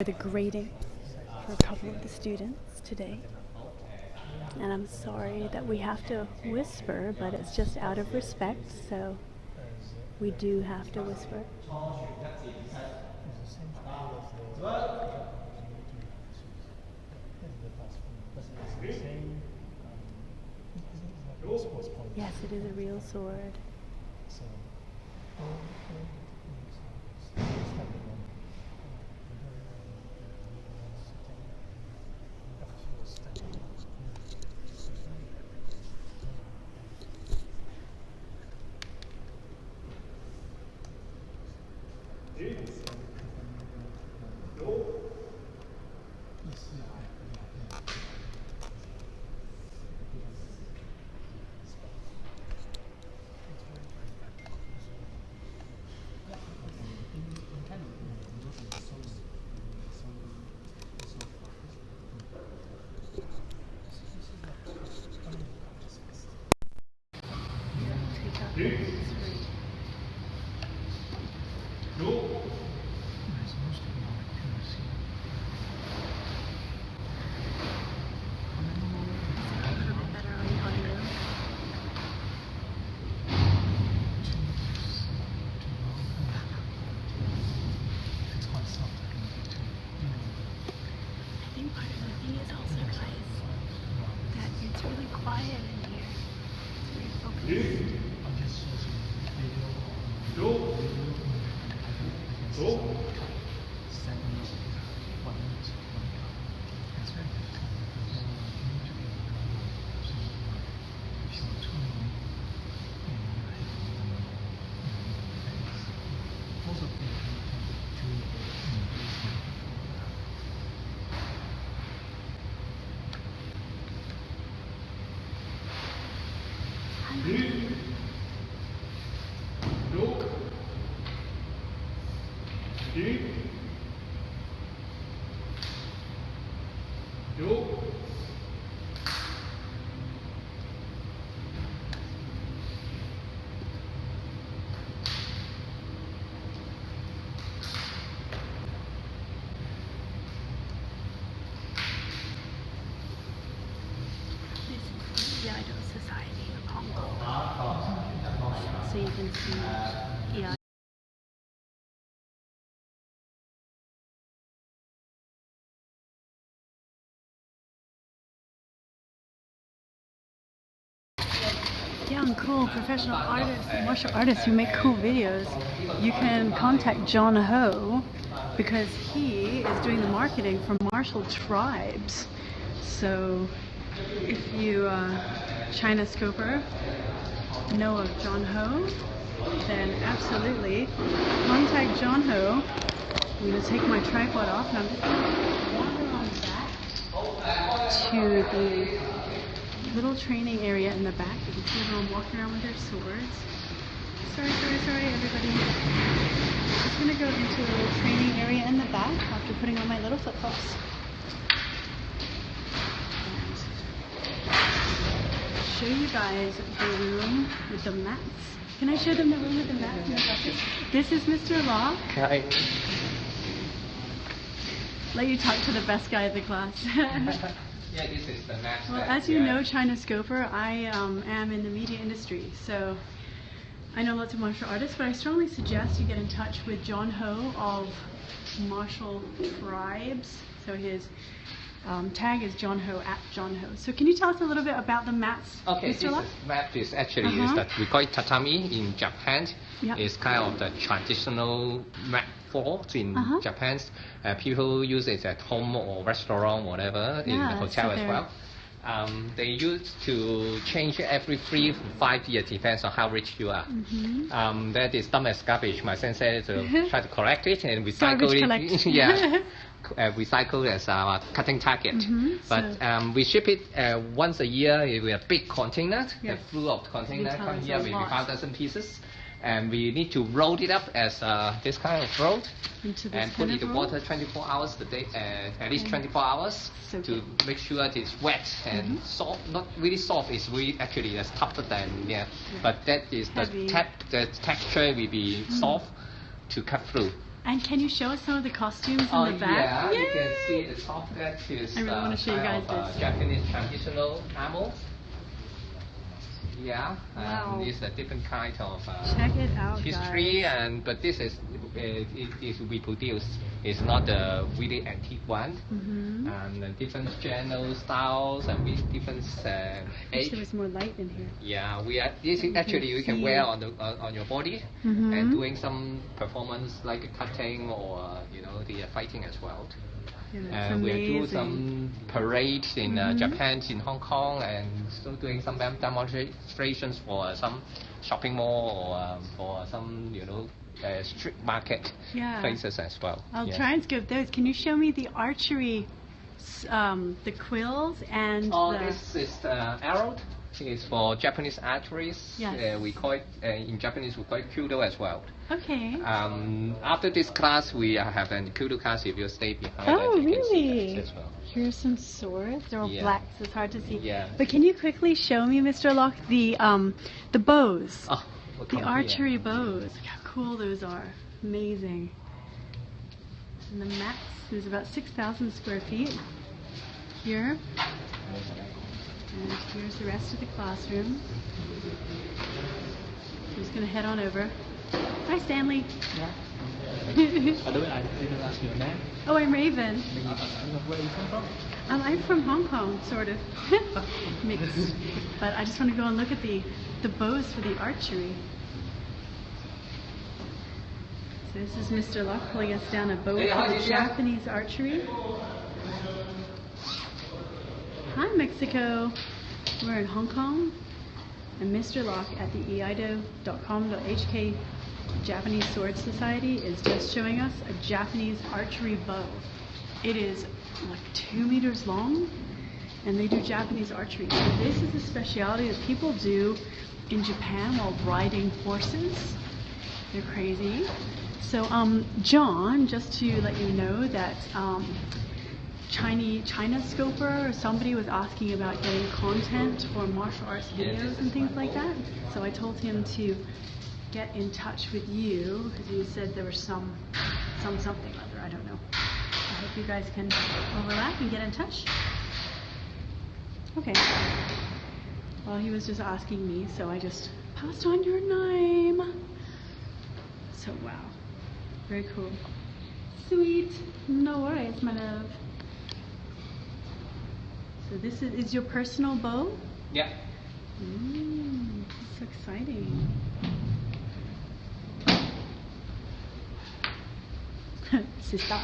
The grading for a couple of the students today, and I'm sorry that we have to whisper, but it's just out of respect, so we do have to whisper. Yes, it is a real sword. So you can see, yeah. Young, cool, professional artists, martial artists who make cool videos. You can contact John Ho because he is doing the marketing for martial tribes. So if you, China Scoper, know of John Ho, then absolutely contact John Ho. I'm going to take my tripod off and I'm just going to walk around back to the little training area in the back. You can see everyone walking around with their swords. Sorry everybody. I'm just going to go into the little training area in the back after putting on my little flip-flops. Show you guys the room with the mats. Can I show them the room with the mats and the buckets? This is Mr. Law. Hi. Let you talk to the best guy of the class. Yeah, this is the mat. Well, as you know, China Scoper, I am in the media industry, so I know lots of martial artists, but I strongly suggest you get in touch with John Ho of Martial Tribes. So his tag is John Ho, at John Ho. So can you tell us a little bit about the mats, Okay, Mr. Law? This mat is actually is that we call it tatami in Japan. Yep. It's kind of the traditional mat floor in Japan. People use it at home or restaurant, whatever, in the hotel as well. They used to change every 3 to 5 years, depends on how rich you are. That is dumb as garbage. My sensei to try to correct it and recycle it. Yeah. Recycle as our cutting target. But we ship it once a year with a big container, a full of container come here with 5,000 pieces. And we need to roll it up as this kind of roll and put it in the water 24 hours a day, at least 24 hours to make sure it is wet and soft. Not really soft, it's really actually as tougher than but that is the texture will be soft to cut through. And can you show us some of the costumes in the back? Yeah, Yay! you can see the top that is I really want to show you guys this. Japanese traditional armor. Yeah, Wow. it's a different kind of Check it out, history, guys. but this is it is reproduced. It's not the really antique one. And different channel styles and with different age. There was more light in here. Yeah, this is actually you can wear on the on your body and doing some performance like cutting or the fighting as well. Yeah, we do some parades in Japan, in Hong Kong, and still doing some demonstrations for some shopping mall or for some street market places as well. I'll try and scope those. Can you show me the archery, the quills and this is arrow. It's for Japanese archeries. Yes. We call it in Japanese we call it kudo as well. Okay. After this class, we have a kudo class. If you stay behind, oh you really? can see that as well. Here's some swords. They're all black, so it's hard to see. Yeah. But can you quickly show me, Mr. Locke, the bows? Oh, the archery bows. Look how cool those are. Amazing. And the mats is about 6,000 square feet here. And here's the rest of the classroom. I'm just going to head on over. Hi, Stanley. Yeah. I didn't ask you your name. Oh, I'm Raven. Where are you from? I'm from Hong Kong, sort of. Mixed. But I just want to go and look at the bows for the archery. So this is Mr. Locke pulling us down a bow for the Japanese archery. Hi, Mexico. We're in Hong Kong, and Mr. Locke at the eido.com.hk Japanese Sword Society is just showing us a Japanese archery bow. It is like 2 meters long, and they do Japanese archery. So this is a specialty that people do in Japan while riding horses. They're crazy. So, John, just to let you know that China Scoper or somebody was asking about getting content for martial arts videos and things like that. So I told him to get in touch with you because you said there was something other. I don't know. I hope you guys can overlap and get in touch. Okay. Well, he was just asking me, so I just passed on your name. So wow, very cool. Sweet. No worries, my love. So this is your personal bow? Yeah. So exciting. Sister.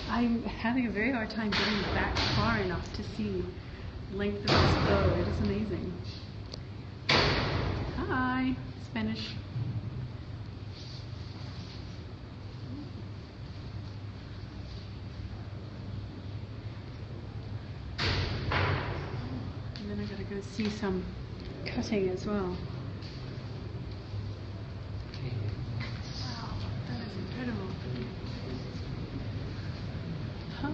I'm having a very hard time getting back far enough to see the length of this bow. It is amazing. Hi, Spanish. And then I gotta go see some cutting as well. Wow, that is incredible. Huh.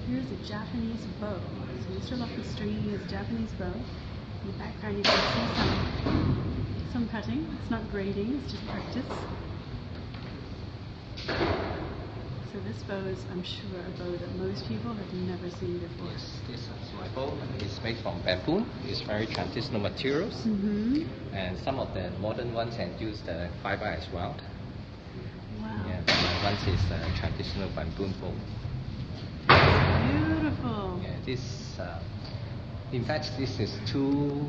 Here's a Japanese bow. So Mr. Locke is stringing his Japanese bow. In the background you can see some cutting. It's not grading, it's just practice. So this bow is, I'm sure, a bow that most people have never seen before. Yes, this is my bow. It's made from bamboo. It's very traditional materials. And some of the modern ones can use the fiber as well. Wow. Yeah, but my one is traditional bamboo bow. Beautiful. Yeah, this, in fact, this is 2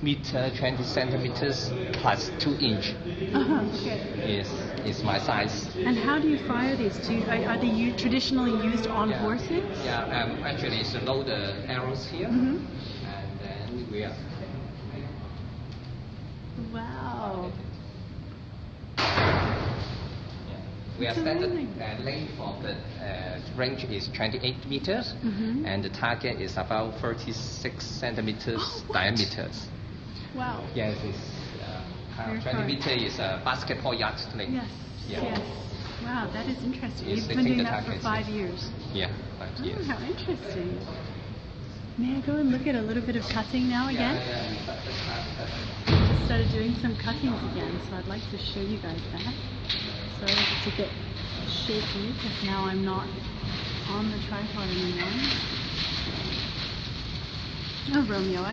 meter 20 centimeters plus 2 inch. Okay. Is my size. And how do you fire these? Are they traditionally used on horses? Yeah, actually, it's to load the arrows here, and then we are. Wow. We are standard length of the range is 28 meters, and the target is about 36 centimeters diameters. Wow. Yes, it's 20 meters is a basketball yard length. Yes. Yeah. Yes. Wow, that is interesting. It's You've been doing that for targets, 5 years. Yeah, 5 years. Oh, how interesting. May I go and look at a little bit of cutting now again? I started doing some cuttings again, so I'd like to show you guys that. Sorry if it's a bit shaky, because now I'm not on the tripod anymore. Oh, Romeo.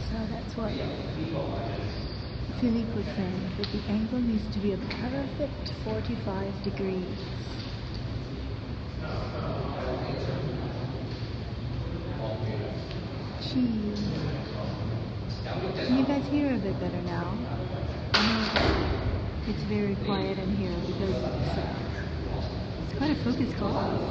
So that's what Philippe was saying, that the angle needs to be a perfect 45 degrees. Cheese. Can you guys hear a bit better now? I know it's very quiet in here because it's quite a focused class.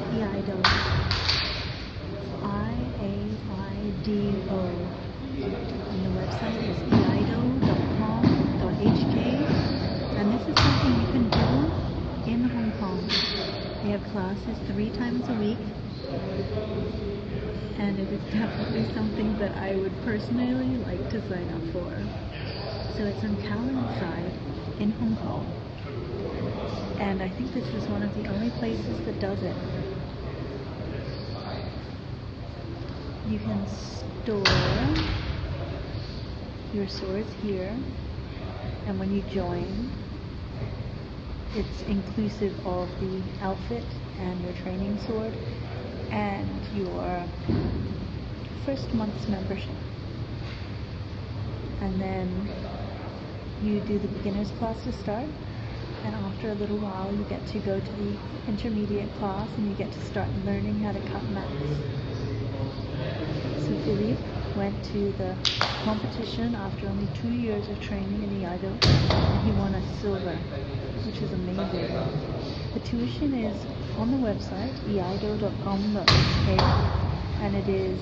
IAIDO. And the website is eido.com.hk. And this is something you can do in Hong Kong. They have classes 3 times a week. And it is definitely something that I would personally like to sign up for. So it's on Kowloon side in Hong Kong. And I think this is one of the only places that does it. You can store your swords here, and when you join, it's inclusive of the outfit and your training sword and your first month's membership. And then you do the beginner's class to start, and after a little while you get to go to the intermediate class and you get to start learning how to cut mats. So Philippe went to the competition after only 2 years of training in Iaido, and he won a silver, which is amazing. The tuition is on the website iaido.com.hk, and it is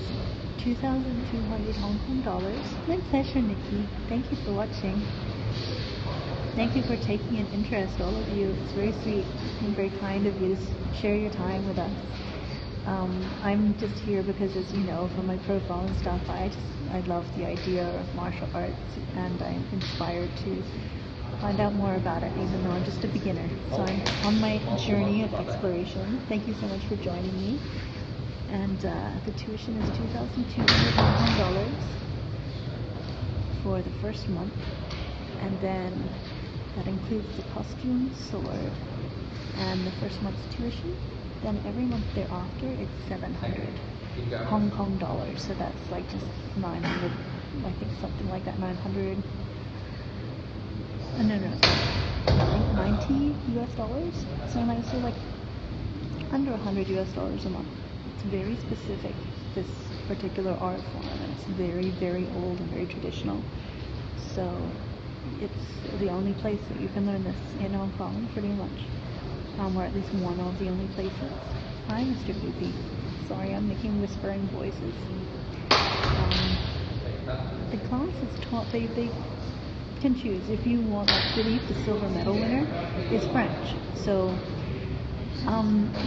2,200 Hong Kong dollars. My pleasure, Nikki. Thank you for watching. Thank you for taking an interest, all of you. It's very sweet and very kind of you to share your time with us. I'm just here because, as you know, from my profile and stuff, I love the idea of martial arts, and I'm inspired to find out more about it, even though I'm just a beginner. So I'm on my journey of exploration. Thank you so much for joining me. And the tuition is $2,200 for the first month, and then that includes the costume, sword, and the first month's tuition. Then every month thereafter, it's 700 Hong Kong dollars. So that's like just 900, I think something like that, 900. No, I think 90 US dollars. So like under 100 US dollars a month. It's very specific, this particular art form, and it's very, very old and very traditional. So it's the only place that you can learn this in Hong Kong, pretty much. Or at least one of the only places. Hi, Mr. Goopy. Sorry, I'm making whispering voices. The class is taught, they can choose. If you want, like Philippe, the silver medal winner, is French. So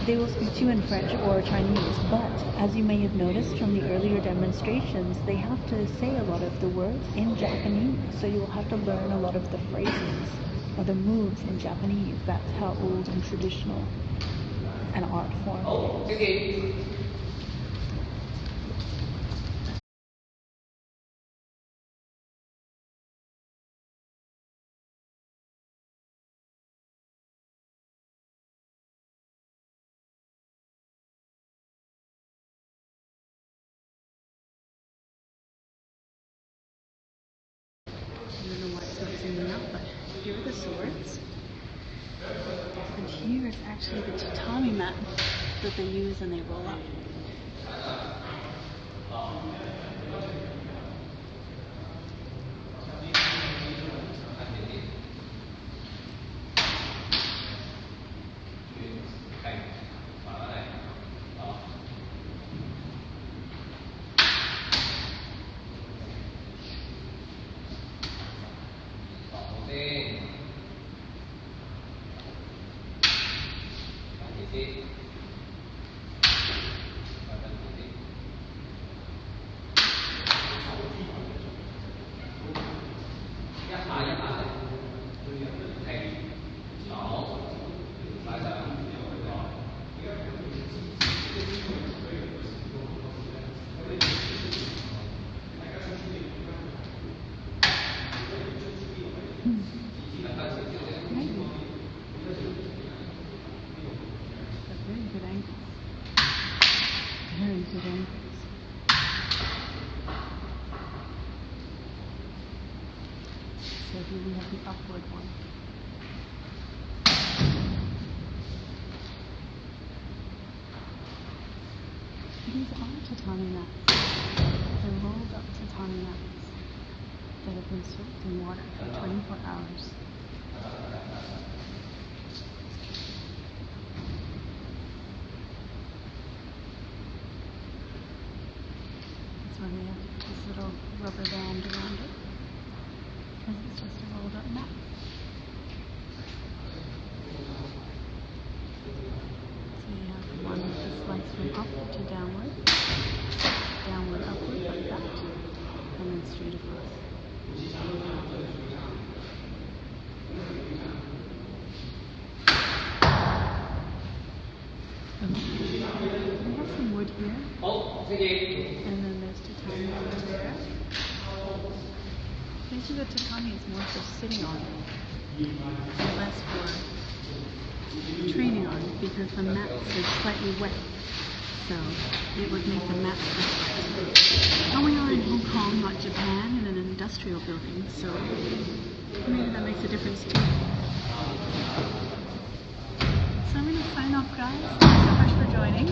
they will speak to you in French or Chinese, but as you may have noticed from the earlier demonstrations, they have to say a lot of the words in Japanese, so you will have to learn a lot of the phrases or the moves in Japanese. That's how old and traditional an art form is. here are the swords. And here is actually the tatami mat that they use and they roll up. Very good angles. So here we have the upward one. These are tatami mats. They're rolled up tatami mats that have been soaked in water for 24 hours. That's why we have this little rubber band around it, because it's just a rolled up mat. So you have one with the slice from up to downward, downward, upward, like that, and then straight across. We have some wood here, and then there's tatami over there. Basically the tatami is more for sitting on and less for training on, because the mats are slightly wet, so it would make the mats wet. And we are in Hong Kong, not Japan, in an industrial building, so maybe that makes a difference too. So I'm going to sign off, guys. Thanks so much for joining.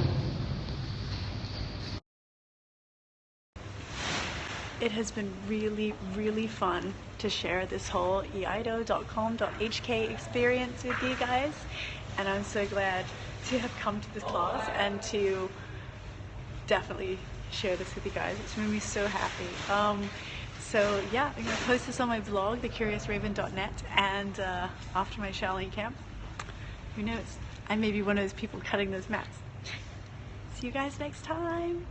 It has been really, really fun to share this whole iaido.com.hk experience with you guys, and I'm so glad to have come to this class and to definitely share this with you guys. It's made me so happy. So yeah, I'm going to post this on my blog, thecuriousraven.net, and after my Shaolin camp, who knows, I may be one of those people cutting those mats. See you guys next time.